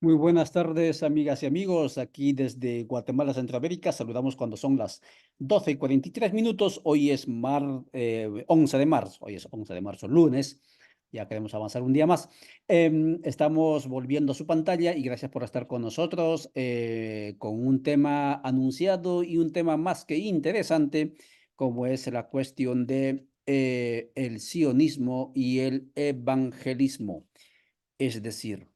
Muy buenas tardes, amigas y amigos. Aquí desde Guatemala, Centroamérica. Saludamos cuando son las 12:43 minutos. Hoy es 11 de marzo. Hoy es 11 de marzo, lunes. Ya queremos avanzar un día más. Estamos volviendo a su pantalla y gracias por estar con nosotros con un tema anunciado y un tema más que interesante, como es la cuestión de el sionismo y el evangelismo. Es decir,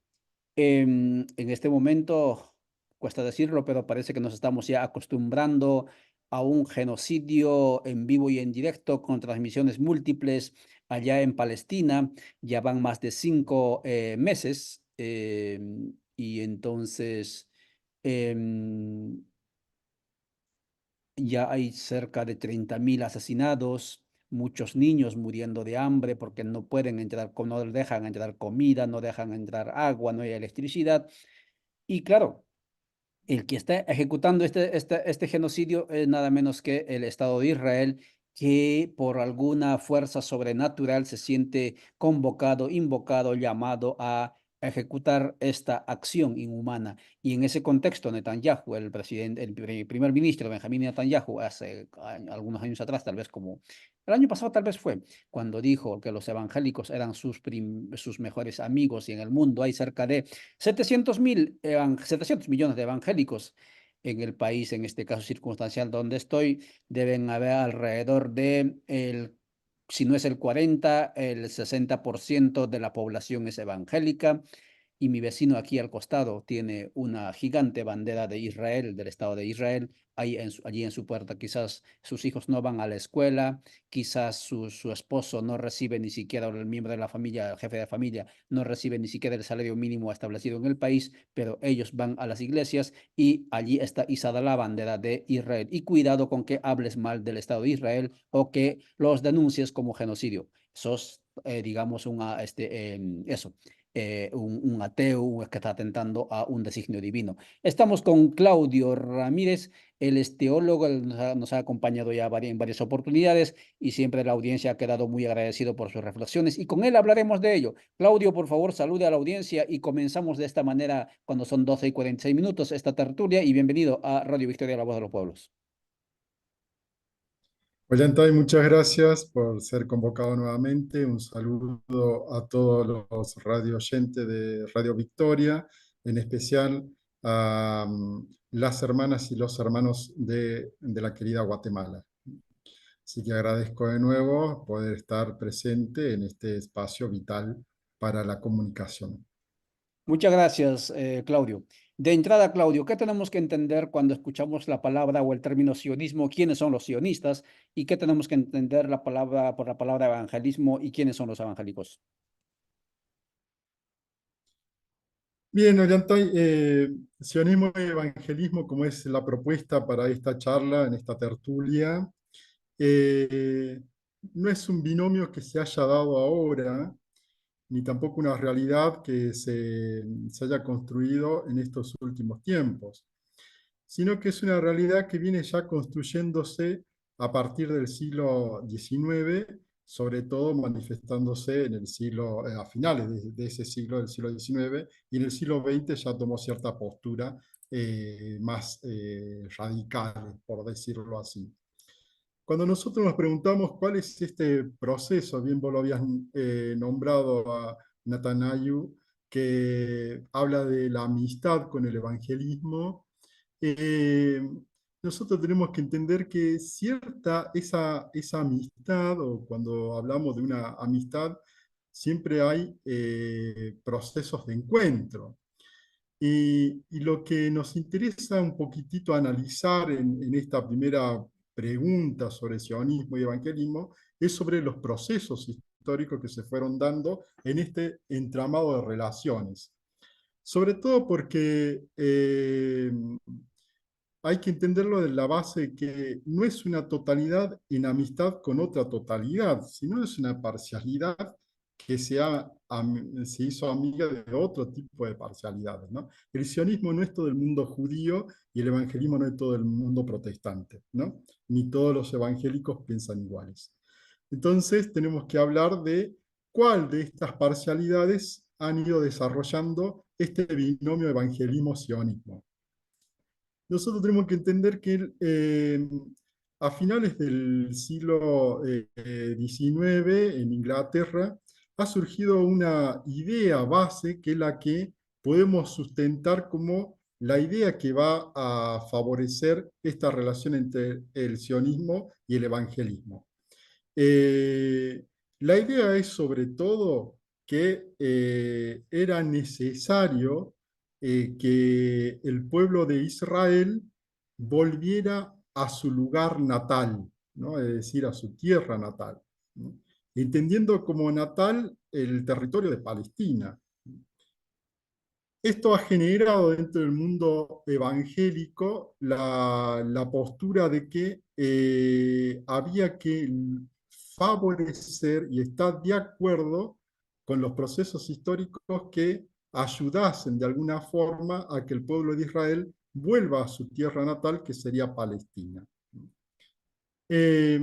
en este momento, cuesta decirlo, pero parece que nos estamos ya acostumbrando a un genocidio en vivo y en directo con transmisiones múltiples allá en Palestina. Ya van más de 5 meses y entonces em, ya hay cerca de 30.000 asesinados. Muchos niños muriendo de hambre porque no pueden entrar, no dejan entrar comida, no dejan entrar agua, no hay electricidad. Y claro, el que está ejecutando este genocidio es nada menos que el Estado de Israel, que por alguna fuerza sobrenatural se siente convocado, invocado, llamado a ejecutar esta acción inhumana. Y en ese contexto, Netanyahu, el presidente, primer ministro Benjamín Netanyahu, hace algunos años atrás, tal vez como el año pasado, tal vez fue, cuando dijo que los evangélicos eran sus mejores amigos y en el mundo hay cerca de 700 millones de evangélicos en el país, en este caso circunstancial donde estoy, deben haber alrededor de, si no es el 40, el 60% de la población es evangélica. Y mi vecino aquí al costado tiene una gigante bandera de Israel, del Estado de Israel, allí en su puerta. Quizás sus hijos no van a la escuela, quizás su esposo no recibe ni siquiera, o el miembro de la familia, el jefe de familia, no recibe ni siquiera el salario mínimo establecido en el país, pero ellos van a las iglesias y allí está izada la bandera de Israel. Y cuidado con que hables mal del Estado de Israel o que los denuncies como genocidio. Sos, digamos, un ateo que está atentando a un designio divino. Estamos con Claudio Ramírez, él es teólogo, él nos ha acompañado ya en varias oportunidades y siempre la audiencia ha quedado muy agradecido por sus reflexiones y con él hablaremos de ello. Claudio, por favor, salude a la audiencia y comenzamos de esta manera cuando son 12:46 minutos esta tertulia y bienvenido a Radio Victoria, la voz de los pueblos. Ollantay, muchas gracias por ser convocado nuevamente. Un saludo a todos los radio oyentes de Radio Victoria, en especial a las hermanas y los hermanos de la querida Guatemala. Así que agradezco de nuevo poder estar presente en este espacio vital para la comunicación. Muchas gracias, Claudio. De entrada, Claudio, ¿qué tenemos que entender cuando escuchamos la palabra o el término sionismo? ¿Quiénes son los sionistas? ¿Y qué tenemos que entender por la palabra evangelismo y quiénes son los evangélicos? Bien, Ollantay, sionismo y evangelismo, como es la propuesta para esta charla, en esta tertulia, eh, no es un binomio que se haya dado ahora, ni tampoco una realidad que se haya construido en estos últimos tiempos, sino que es una realidad que viene ya construyéndose a partir del siglo XIX, sobre todo manifestándose en el siglo, a finales de ese siglo, del siglo XIX, y en el siglo XX ya tomó cierta postura más radical, por decirlo así. Cuando nosotros nos preguntamos cuál es este proceso, bien vos lo habías nombrado a Natanayu, que habla de la amistad con el evangelismo, eh, nosotros tenemos que entender que esa amistad, o cuando hablamos de una amistad, siempre hay procesos de encuentro. Y lo que nos interesa un poquitito analizar en esta primera pregunta sobre sionismo y evangelismo es sobre los procesos históricos que se fueron dando en este entramado de relaciones. Sobre todo porque hay que entenderlo de la base que no es una totalidad en amistad con otra totalidad, sino es una parcialidad que se hizo amiga de otro tipo de parcialidades, ¿no? El sionismo no es todo el mundo judío y el evangelismo no es todo el mundo protestante, ¿no? Ni todos los evangélicos piensan iguales. Entonces tenemos que hablar de cuál de estas parcialidades han ido desarrollando este binomio evangelismo-sionismo. Nosotros tenemos que entender que a finales del siglo XIX en Inglaterra ha surgido una idea base que es la que podemos sustentar como la idea que va a favorecer esta relación entre el sionismo y el evangelismo. Eh, la idea es sobre todo que era necesario que el pueblo de Israel volviera a su lugar natal, ¿no? Es decir, a su tierra natal, ¿no? Entendiendo como natal el territorio de Palestina. Esto ha generado dentro del mundo evangélico la postura de que había que favorecer y estar de acuerdo con los procesos históricos que ayudasen de alguna forma a que el pueblo de Israel vuelva a su tierra natal, que sería Palestina. Eh,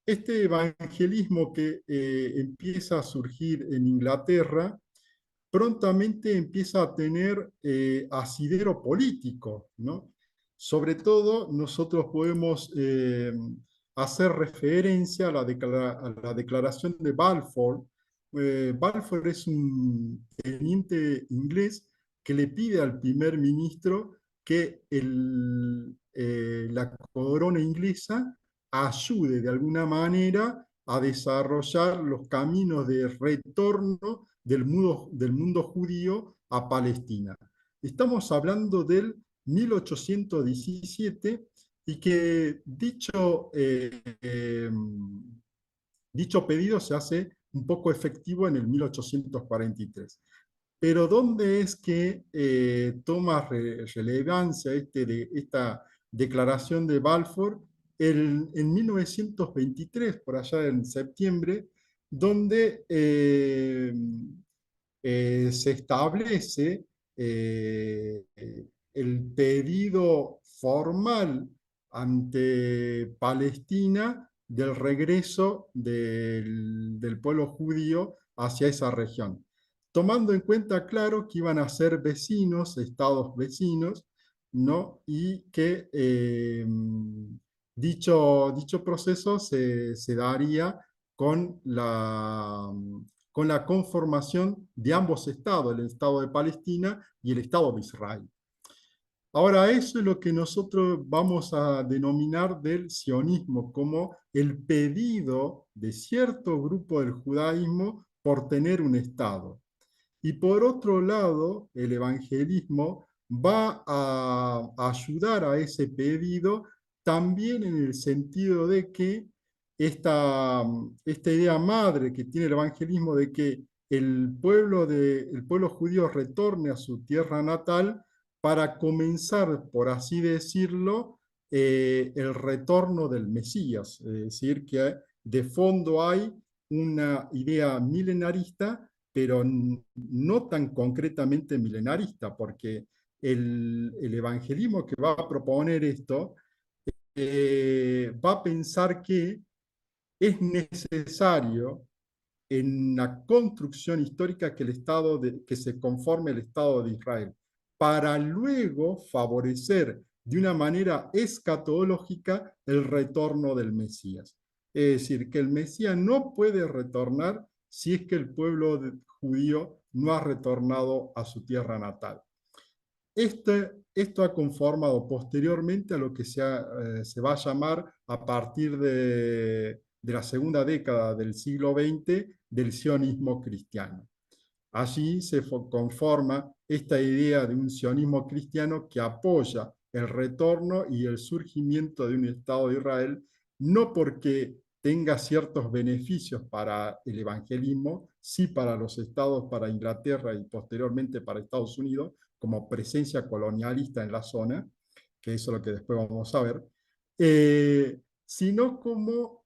este evangelismo que empieza a surgir en Inglaterra prontamente empieza a tener asidero político, ¿no? Sobre todo nosotros podemos hacer referencia a a la declaración de Balfour. Balfour es un teniente inglés que le pide al primer ministro que la corona inglesa ayude de alguna manera a desarrollar los caminos de retorno del mundo judío a Palestina. Estamos hablando del 1817 y que dicho pedido se hace un poco efectivo en el 1843. Pero ¿dónde es que toma relevancia esta declaración de Balfour? En 1923, por allá en septiembre, donde se establece eh, el pedido formal ante Palestina del regreso del pueblo judío hacia esa región, tomando en cuenta, claro, que iban a ser vecinos, estados vecinos, ¿no? Y que dicho proceso se daría con con la conformación de ambos estados, el Estado de Palestina y el Estado de Israel. Ahora, eso es lo que nosotros vamos a denominar del sionismo, como el pedido de cierto grupo del judaísmo por tener un Estado. Y por otro lado, el evangelismo va a ayudar a ese pedido también en el sentido de que esta idea madre que tiene el evangelismo de que el pueblo judío retorne a su tierra natal para comenzar, por así decirlo, el retorno del Mesías. Es decir, que de fondo hay una idea milenarista, pero no tan concretamente milenarista, porque el evangelismo que va a proponer esto va a pensar que es necesario en la construcción histórica que se conforme el Estado de Israel, para luego favorecer de una manera escatológica el retorno del Mesías. Es decir, que el Mesías no puede retornar si es que el pueblo judío no ha retornado a su tierra natal. Esto ha conformado posteriormente a lo que se va a llamar a partir de la segunda década del siglo XX del sionismo cristiano. Allí se conforma esta idea de un sionismo cristiano que apoya el retorno y el surgimiento de un Estado de Israel, no porque tenga ciertos beneficios para el evangelismo, sí para los estados, para Inglaterra y posteriormente para Estados Unidos, como presencia colonialista en la zona, que eso es lo que después vamos a ver, sino como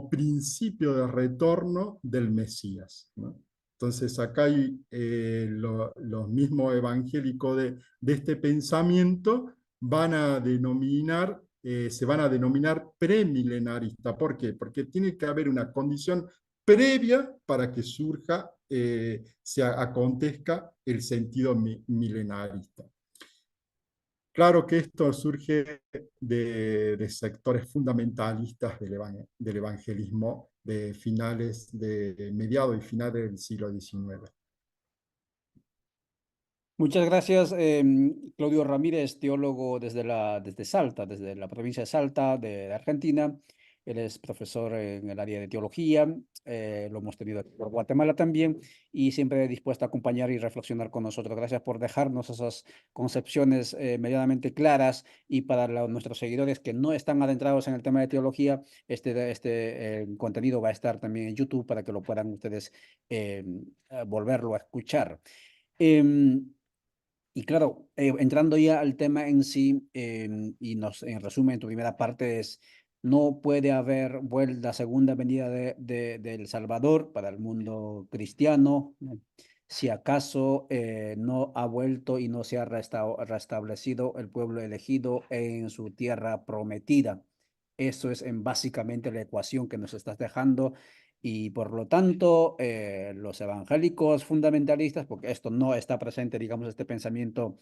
principio de retorno del Mesías, ¿no? Entonces acá hay los mismos evangélicos de este pensamiento se van a denominar premilenarista. ¿Por qué? Porque tiene que haber una condición previa para que surja se acontezca el sentido milenarista. Claro que esto surge de sectores fundamentalistas del evangelismo de mediados y finales del siglo XIX. Muchas gracias, Claudio Ramírez, teólogo desde Salta, desde la provincia de Salta, de Argentina. Él es profesor en el área de teología, lo hemos tenido aquí por Guatemala también, y siempre dispuesto a acompañar y reflexionar con nosotros. Gracias por dejarnos esas concepciones medianamente claras, y para nuestros seguidores que no están adentrados en el tema de teología, este contenido va a estar también en YouTube para que lo puedan ustedes volverlo a escuchar. Em, y claro, entrando ya al tema en sí, en resumen, tu primera parte es, no puede haber la segunda venida del Salvador para el mundo cristiano, ¿no? Si acaso no ha vuelto y no se ha restablecido el pueblo elegido en su tierra prometida. Eso es básicamente la ecuación que nos estás dejando, y por lo tanto, los evangélicos fundamentalistas, porque esto no está presente, digamos, este pensamiento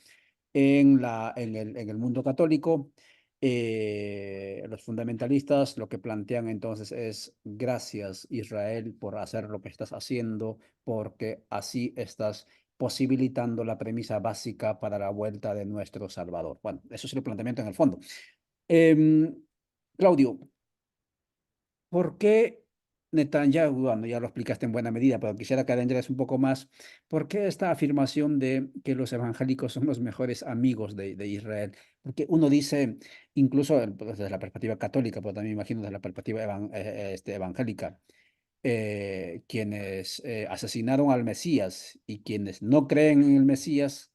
en el mundo católico, los fundamentalistas lo que plantean entonces es: gracias, Israel, por hacer lo que estás haciendo, porque así estás posibilitando la premisa básica para la vuelta de nuestro Salvador. Bueno, eso es el planteamiento en el fondo. Em, Claudio, ¿por qué Netanyahu? Bueno, ya lo explicaste en buena medida, pero quisiera que adentres un poco más. ¿Por qué esta afirmación de que los evangélicos son los mejores amigos de Israel? Porque uno dice, incluso pues, desde la perspectiva católica, pero también imagino desde la perspectiva evangélica, quienes asesinaron al Mesías y quienes no creen en el Mesías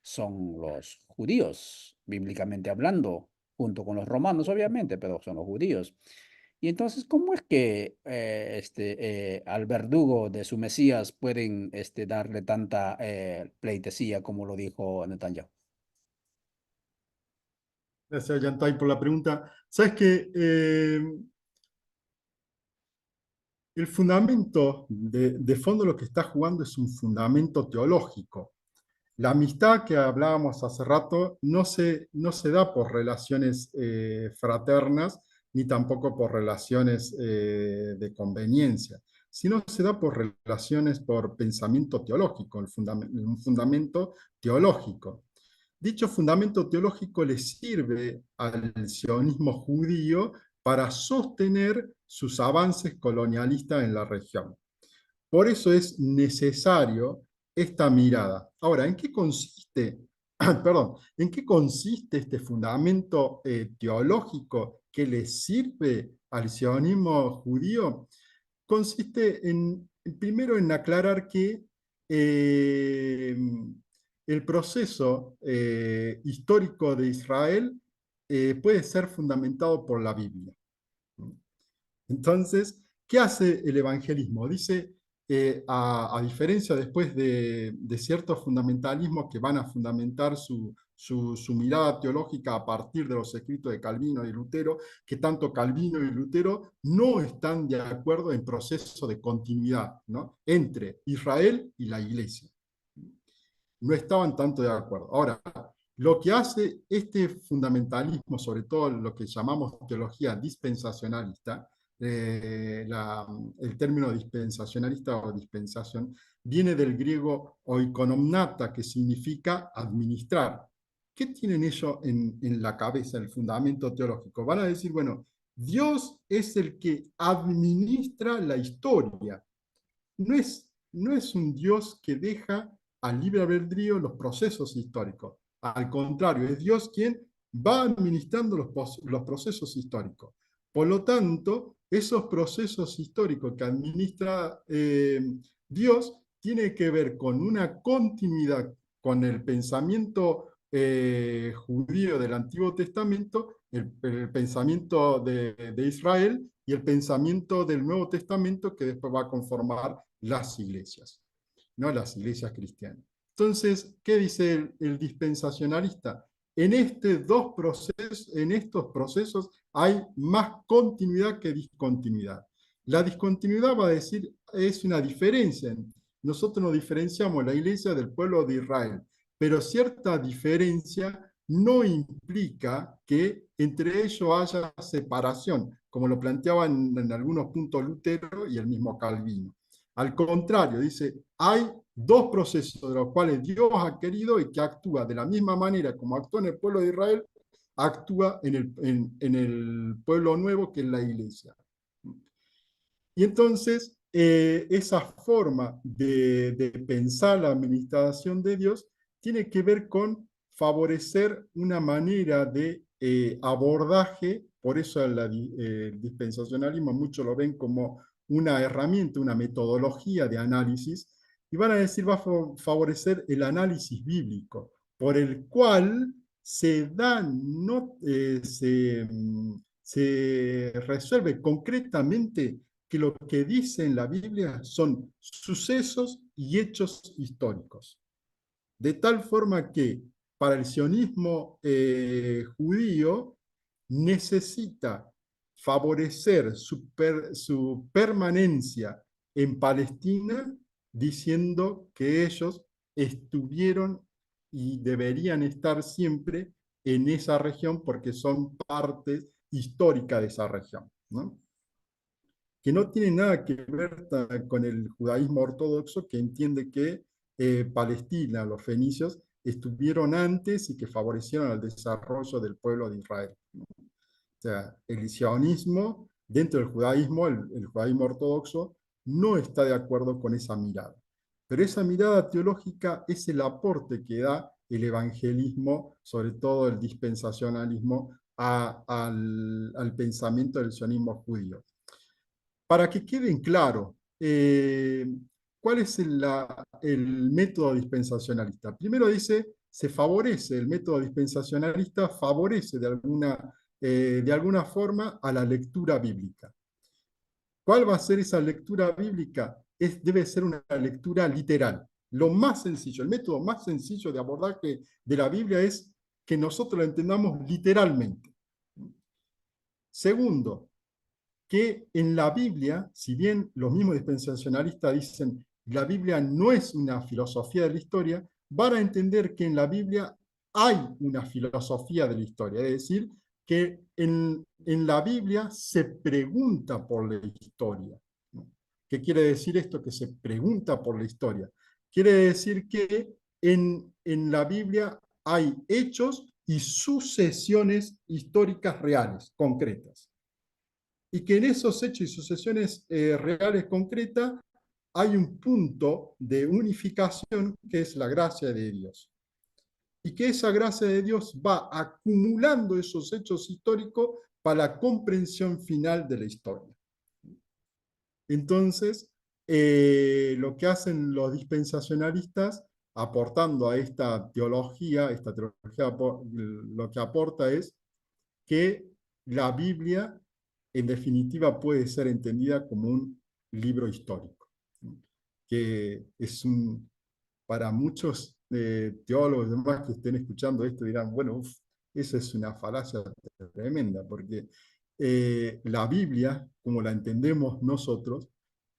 son los judíos, bíblicamente hablando, junto con los romanos, obviamente, pero son los judíos. Y entonces, ¿cómo es que al verdugo de su Mesías pueden darle tanta pleitesía como lo dijo Netanyahu? Gracias, Yantay, por la pregunta. Sabes que el fundamento de fondo lo que está jugando es un fundamento teológico. La amistad que hablábamos hace rato no se da por relaciones fraternas, ni tampoco por relaciones de conveniencia, sino se da por relaciones, por pensamiento teológico, un fundamento teológico. Dicho fundamento teológico le sirve al sionismo judío para sostener sus avances colonialistas en la región. Por eso es necesario esta mirada. Ahora, ¿en qué consiste, perdón, en qué consiste este fundamento teológico que le sirve al sionismo judío? Consiste primero en aclarar que eh, el proceso histórico de Israel puede ser fundamentado por la Biblia. Entonces, ¿qué hace el evangelismo? Dice, a diferencia después de ciertos fundamentalismos que van a fundamentar su mirada teológica a partir de los escritos de Calvino y Lutero, que tanto Calvino y Lutero no están de acuerdo en proceso de continuidad, ¿no?, entre Israel y la Iglesia. No estaban tanto de acuerdo. Ahora, lo que hace este fundamentalismo, sobre todo lo que llamamos teología dispensacionalista, el término dispensacionalista o dispensación viene del griego oikonomnata, que significa administrar. ¿Qué tienen ellos en la cabeza, el fundamento teológico? Van a decir, bueno, Dios es el que administra la historia. No es un Dios que deja al libre albedrío los procesos históricos. Al contrario, es Dios quien va administrando los procesos históricos. Por lo tanto, esos procesos históricos que administra Dios tiene que ver con una continuidad con el pensamiento judío del Antiguo Testamento, el pensamiento de Israel y el pensamiento del Nuevo Testamento, que después va a conformar las iglesias, ¿no?, las iglesias cristianas. Entonces, ¿qué dice el dispensacionalista? En estos procesos hay más continuidad que discontinuidad. La discontinuidad va a decir, es una diferencia, nosotros nos diferenciamos la iglesia del pueblo de Israel, pero cierta diferencia no implica que entre ellos haya separación, como lo planteaban en algunos puntos Lutero y el mismo Calvino. Al contrario, dice, hay dos procesos de los cuales Dios ha querido y que actúa de la misma manera como actuó en el pueblo de Israel, actúa en el pueblo nuevo que es la iglesia. Y entonces, esa forma de pensar la administración de Dios tiene que ver con favorecer una manera de abordaje, por eso el dispensacionalismo muchos lo ven como una herramienta, una metodología de análisis, y van a decir va a favorecer el análisis bíblico, por el cual se dan, no, se resuelve concretamente que lo que dice en la Biblia son sucesos y hechos históricos. De tal forma que para el sionismo judío necesita favorecer su permanencia en Palestina diciendo que ellos estuvieron y deberían estar siempre en esa región porque son parte histórica de esa región, ¿no? Que no tiene nada que ver con el judaísmo ortodoxo, que entiende que Palestina, los fenicios, estuvieron antes y que favorecieron el desarrollo del pueblo de Israel. O sea, el sionismo, dentro del judaísmo, el judaísmo ortodoxo, no está de acuerdo con esa mirada. Pero esa mirada teológica es el aporte que da el evangelismo, sobre todo el dispensacionalismo, al pensamiento del sionismo judío. Para que queden claro, ¿cuál es el método dispensacionalista? Primero dice, se favorece, el método dispensacionalista favorece de alguna forma a la lectura bíblica. ¿Cuál va a ser esa lectura bíblica? Debe ser una lectura literal. Lo más sencillo, el método más sencillo de abordaje de la Biblia es que nosotros la entendamos literalmente. Segundo, que en la Biblia, si bien los mismos dispensacionalistas dicen la Biblia no es una filosofía de la historia, van a entender que en la Biblia hay una filosofía de la historia, es decir, que en la Biblia se pregunta por la historia. ¿Qué quiere decir esto? Que se pregunta por la historia. Quiere decir que en la Biblia hay hechos y sucesiones históricas reales, concretas, y que en esos hechos y sucesiones reales concretas hay un punto de unificación que es la gracia de Dios. Y que esa gracia de Dios va acumulando esos hechos históricos para la comprensión final de la historia. Entonces, lo que hacen los dispensacionalistas, aportando a esta teología lo que aporta es que la Biblia, en definitiva, puede ser entendida como un libro histórico, que es para muchos teólogos demás que estén escuchando esto dirán, bueno, eso es una falacia tremenda, porque la Biblia, como la entendemos nosotros,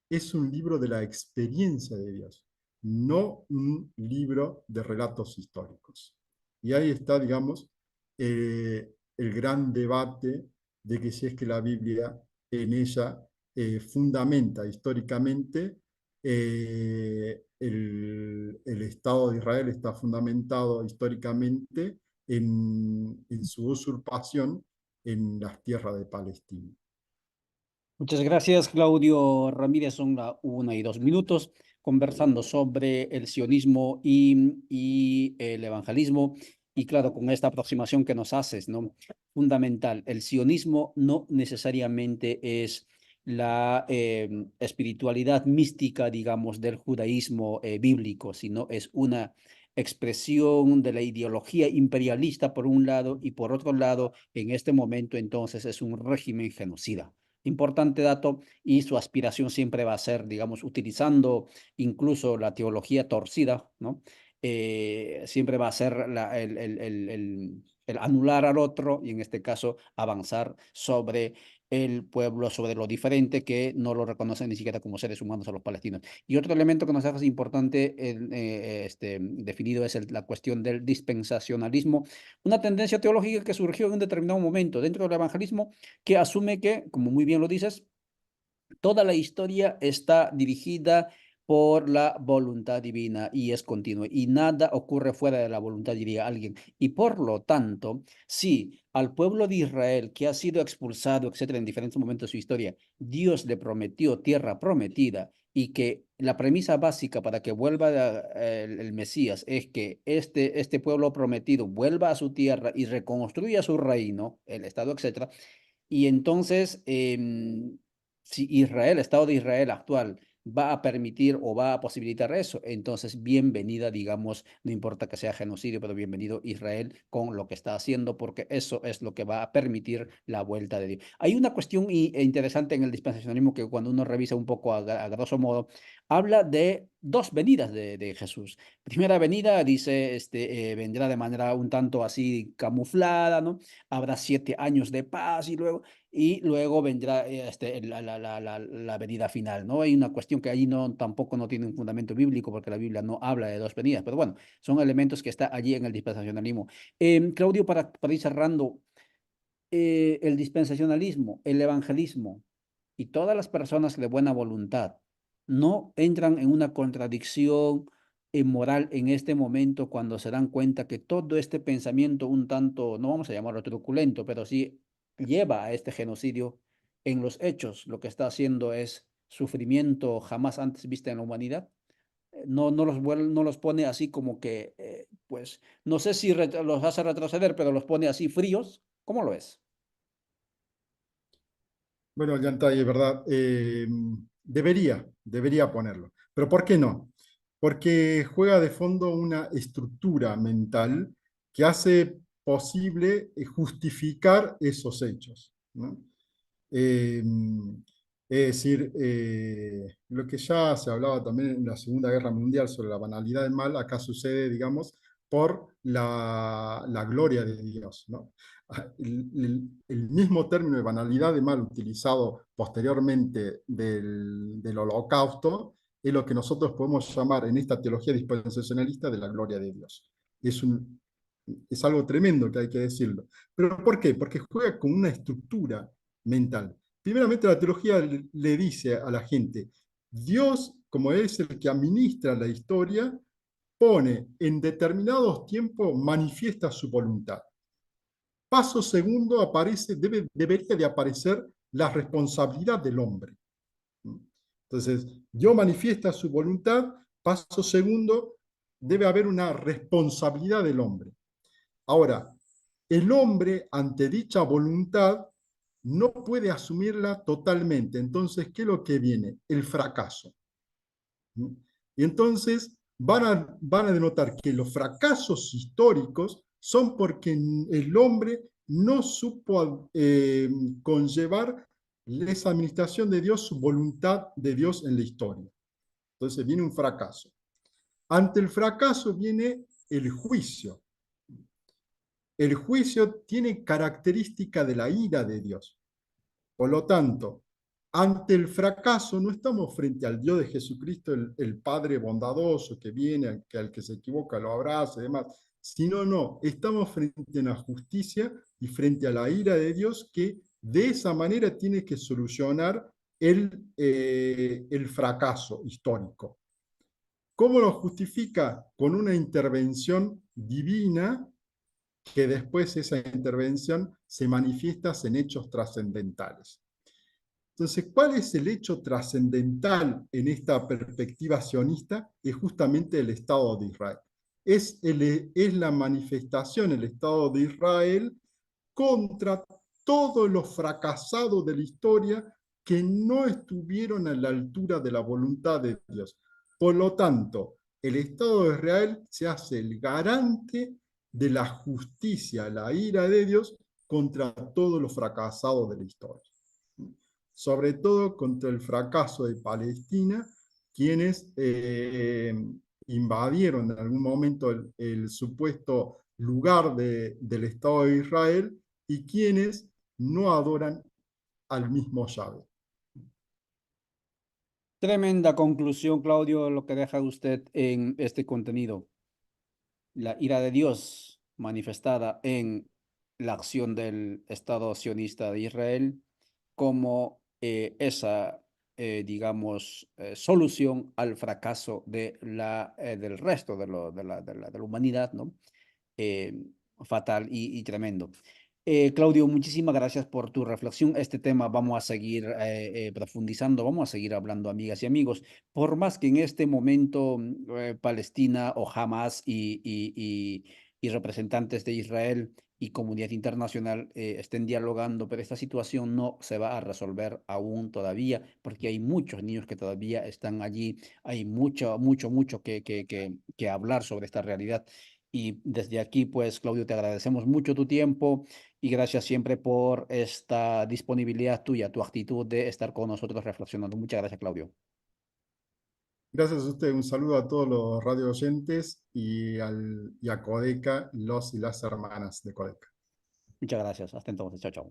es un libro de la experiencia de Dios, no un libro de relatos históricos. Y ahí está, digamos, el gran debate de que si es que la Biblia en ella fundamenta históricamente el Estado de Israel está fundamentado históricamente en su usurpación en las tierras de Palestina. Muchas gracias, Claudio Ramírez. Son la 1:02 conversando sobre el sionismo y el evangelismo. Y claro, con esta aproximación que nos haces, ¿no? Fundamental, el sionismo no necesariamente es la espiritualidad mística, digamos, del judaísmo bíblico, sino es una expresión de la ideología imperialista por un lado y por otro lado, en este momento entonces es un régimen genocida. Importante dato, y su aspiración siempre va a ser, digamos, utilizando incluso la teología torcida, ¿no? Siempre va a ser el anular al otro y en este caso avanzar sobre el pueblo sobre lo diferente que no lo reconocen ni siquiera como seres humanos a los palestinos. Y otro elemento que nos hace importante definido es la cuestión del dispensacionalismo, una tendencia teológica que surgió en un determinado momento dentro del evangelismo que asume que, como muy bien lo dices, toda la historia está dirigida por la voluntad divina y es continua y nada ocurre fuera de la voluntad, diría alguien. Y por lo tanto, si al pueblo de Israel que ha sido expulsado, etcétera, en diferentes momentos de su historia, Dios le prometió tierra prometida y que la premisa básica para que vuelva el Mesías es que este pueblo prometido vuelva a su tierra y reconstruya su reino, el Estado, etcétera, y entonces, si Israel, el Estado de Israel actual, va a permitir o va a posibilitar eso, entonces bienvenida, digamos, no importa que sea genocidio, pero bienvenido Israel con lo que está haciendo, porque eso es lo que va a permitir la vuelta de Dios. Hay una cuestión interesante en el dispensacionalismo que cuando uno revisa un poco a grosso modo, habla de dos venidas de Jesús. Primera venida, dice, vendrá de manera un tanto así camuflada, ¿no? Habrá 7 años de paz y luego vendrá la venida final, ¿no? Hay una cuestión que allí no, tampoco no tiene un fundamento bíblico porque la Biblia no habla de dos venidas, pero bueno, son elementos que está allí en el dispensacionalismo. Claudio, para ir cerrando, el dispensacionalismo, el evangelismo y todas las personas de buena voluntad no entran en una contradicción moral en este momento cuando se dan cuenta que todo este pensamiento un tanto, no vamos a llamarlo truculento, pero sí lleva a este genocidio en los hechos. Lo que está haciendo es sufrimiento jamás antes visto en la humanidad. No los pone así como que, pues, no sé si los hace retroceder, pero los pone así fríos. ¿Cómo lo es? Bueno, Yantay, es verdad, debería ponerlo. Pero ¿por qué no? Porque juega de fondo una estructura mental que hace posible justificar esos hechos, ¿no? Eh, es decir, lo que ya se hablaba también en la Segunda Guerra Mundial sobre la banalidad del mal, acá sucede, digamos, por la gloria de Dios, ¿no? El mismo término de banalidad de mal utilizado posteriormente del Holocausto es lo que nosotros podemos llamar en esta teología dispensacionalista de la gloria de Dios. Es, un, es algo tremendo que hay que decirlo. ¿Pero por qué? Porque juega con una estructura mental. Primeramente, la teología le dice a la gente, Dios, como es el que administra la historia, pone en determinados tiempos, manifiesta su voluntad. Paso segundo, debería de aparecer la responsabilidad del hombre. Entonces, Dios manifiesta su voluntad, paso segundo, debe haber una responsabilidad del hombre. Ahora, el hombre ante dicha voluntad no puede asumirla totalmente. Entonces, ¿qué es lo que viene? El fracaso. Y entonces van a denotar que los fracasos históricos son porque el hombre no supo conllevar esa administración de Dios, su voluntad de Dios en la historia. Entonces viene un fracaso. Ante el fracaso viene el juicio. El juicio tiene característica de la ira de Dios. Por lo tanto, ante el fracaso no estamos frente al Dios de Jesucristo, el Padre bondadoso que viene, al que se equivoca lo abraza y demás, sino no, estamos frente a la justicia y frente a la ira de Dios que de esa manera tiene que solucionar el fracaso histórico. ¿Cómo lo justifica? Con una intervención divina que después esa intervención se manifiesta en hechos trascendentales. Entonces, ¿cuál es el hecho trascendental en esta perspectiva sionista? Es justamente el Estado de Israel. Es la manifestación, el Estado de Israel, contra todos los fracasados de la historia que no estuvieron a la altura de la voluntad de Dios. Por lo tanto, el Estado de Israel se hace el garante de la justicia, la ira de Dios contra todos los fracasados de la historia. Sobre todo contra el fracaso de Palestina, quienes invadieron en algún momento el supuesto lugar del Estado de Israel y quienes no adoran al mismo Yahvé. Tremenda conclusión, Claudio, lo que deja usted en este contenido. La ira de Dios manifestada en la acción del Estado sionista de Israel como esa, digamos, solución al fracaso del resto de la humanidad, ¿no? eh, Fatal y tremendo. Claudio, muchísimas gracias por tu reflexión. Este tema vamos a seguir profundizando, vamos a seguir hablando, amigas y amigos. Por más que en este momento Palestina o Hamas y representantes de Israel y comunidad internacional estén dialogando, pero esta situación no se va a resolver aún todavía, porque hay muchos niños que todavía están allí, hay mucho que hablar sobre esta realidad. Y desde aquí, pues, Claudio, te agradecemos mucho tu tiempo y gracias siempre por esta disponibilidad tuya, tu actitud de estar con nosotros reflexionando. Muchas gracias, Claudio. Gracias a usted, un saludo a todos los radio oyentes y a Codeca, los y las hermanas de Codeca. Muchas gracias. Hasta entonces. Chao, chao.